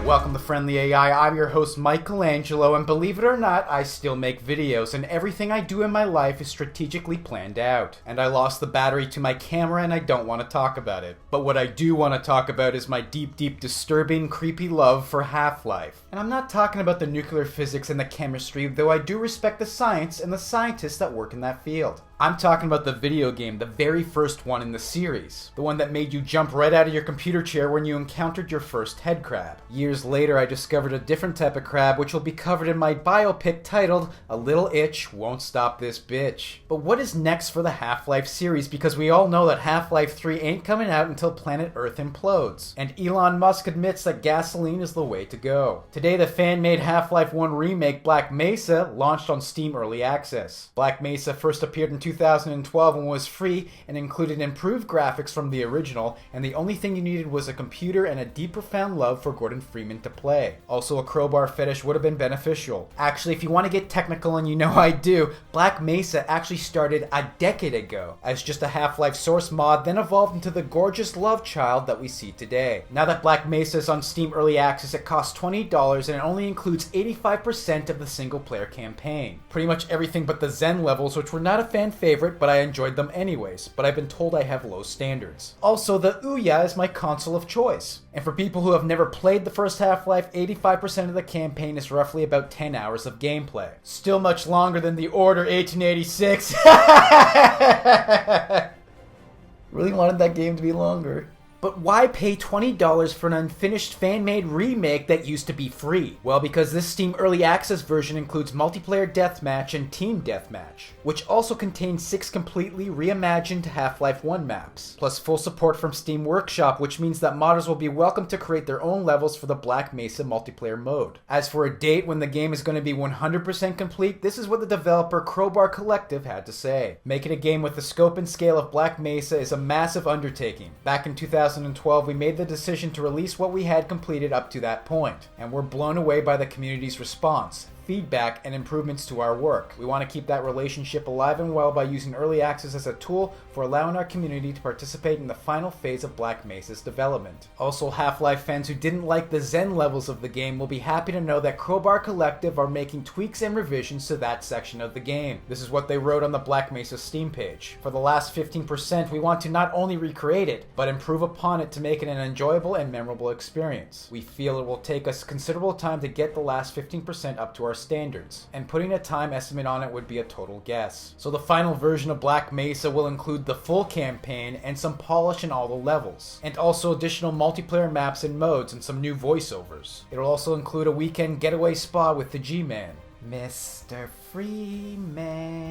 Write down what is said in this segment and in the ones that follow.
Welcome to Friendly AI. I'm your host Michelangelo, and believe it or not, I still make videos, and everything I do in my life is strategically planned out. And I lost the battery to my camera and I don't want to talk about it. But what I do want to talk about is my deep, disturbing, creepy love for Half-Life. And I'm not talking about the nuclear physics and the chemistry, though I do respect the science and the scientists that work in that field. I'm talking about the video game, the very first one in the series. The one that made you jump right out of your computer chair when you encountered your first head crab. Years later, I discovered a different type of crab, which will be covered in my biopic titled, A Little Itch Won't Stop This Bitch. But what is next for the Half-Life series? Because we all know that Half-Life 3 ain't coming out until planet Earth implodes. And Elon Musk admits that gasoline is the way to go. Today, the fan-made Half-Life 1 remake, Black Mesa, launched on Steam Early Access. Black Mesa first appeared in 2012 and was free and included improved graphics from the original, and the only thing you needed was a computer and a deep profound love for Gordon Freeman to play. Also, a crowbar fetish would have been beneficial. Actually, if you want to get technical, and you know I do, Black Mesa actually started a decade ago as just a Half-Life source mod, then evolved into the gorgeous love child that we see today. Now that Black Mesa is on Steam Early Access, it costs $20 and it only includes 85% of the single player campaign. Pretty much everything but the Zen levels, which were not a fan favorite, but I enjoyed them anyways, but I've been told I have low standards. Also, the Ouya is my console of choice. And for people who have never played the first Half-Life, 85% of the campaign is roughly about 10 hours of gameplay. Still much longer than the Order 1886. Really wanted that game to be longer. But why pay $20 for an unfinished fan-made remake that used to be free? Well, because this Steam Early Access version includes multiplayer deathmatch and team deathmatch, which also contains 6 completely reimagined Half-Life 1 maps, plus full support from Steam Workshop, which means that modders will be welcome to create their own levels for the Black Mesa multiplayer mode. As for a date when the game is going to be 100% complete, this is what the developer Crowbar Collective had to say. Making a game with the scope and scale of Black Mesa is a massive undertaking. Back in 2012, we made the decision to release what we had completed up to that point, and we're blown away by the community's response, feedback, and improvements to our work. We want to keep that relationship alive and well by using early access as a tool for allowing our community to participate in the final phase of Black Mesa's development. Also, Half-Life fans who didn't like the Zen levels of the game will be happy to know that Crowbar Collective are making tweaks and revisions to that section of the game. This is what they wrote on the Black Mesa Steam page. For the last 15%, we want to not only recreate it, but improve upon it to make it an enjoyable and memorable experience. We feel it will take us considerable time to get the last 15% up to our standards, and putting a time estimate on it would be a total guess. So the final version of Black Mesa will include the full campaign and some polish in all the levels, and also additional multiplayer maps and modes and some new voiceovers. It'll also include a weekend getaway spa with the G-Man, Mr. Freeman.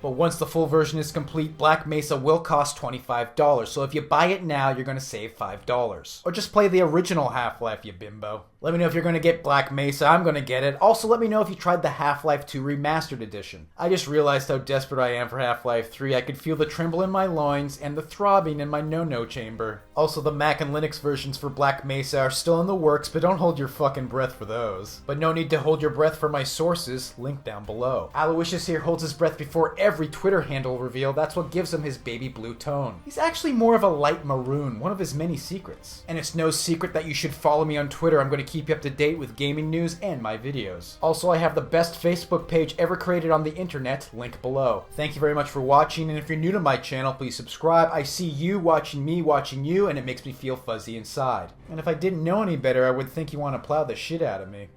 But once the full version is complete, Black Mesa will cost $25, so if you buy it now, you're going to save $5. Or just play the original Half-Life, you bimbo. Let me know if you're going to get Black Mesa. I'm going to get it. Also, let me know if you tried the Half-Life 2 Remastered Edition. I just realized how desperate I am for Half-Life 3. I could feel the tremble in my loins and the throbbing in my no-no chamber. Also, the Mac and Linux versions for Black Mesa are still in the works, but don't hold your fucking breath for those. But no need to hold your breath for my sources, link down below. Aloysius here holds his breath before every Twitter handle reveal. That's what gives him his baby blue tone. He's actually more of a light maroon, one of his many secrets. And it's no secret that you should follow me on Twitter. I'm going to keep you up to date with gaming news and my videos. Also, I have the best Facebook page ever created on the internet, link below. Thank you very much for watching, and if you're new to my channel, please subscribe. I see you watching me watching you, and it makes me feel fuzzy inside. And if I didn't know any better, I would think you want to plow the shit out of me.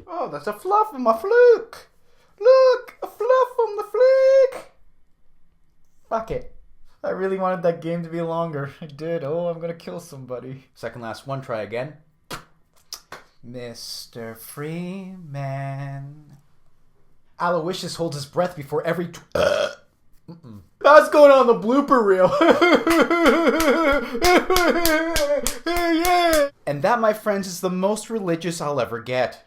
Oh, that's a fluff on my fluke. Look, a fluff on the fluke. Fuck it. I really wanted that game to be longer. I did. Oh, I'm gonna kill somebody. Second last one, try again. Mr. Freeman. Aloysius holds his breath before every That's going on the blooper reel. Yeah. And that, my friends, is the most religious I'll ever get.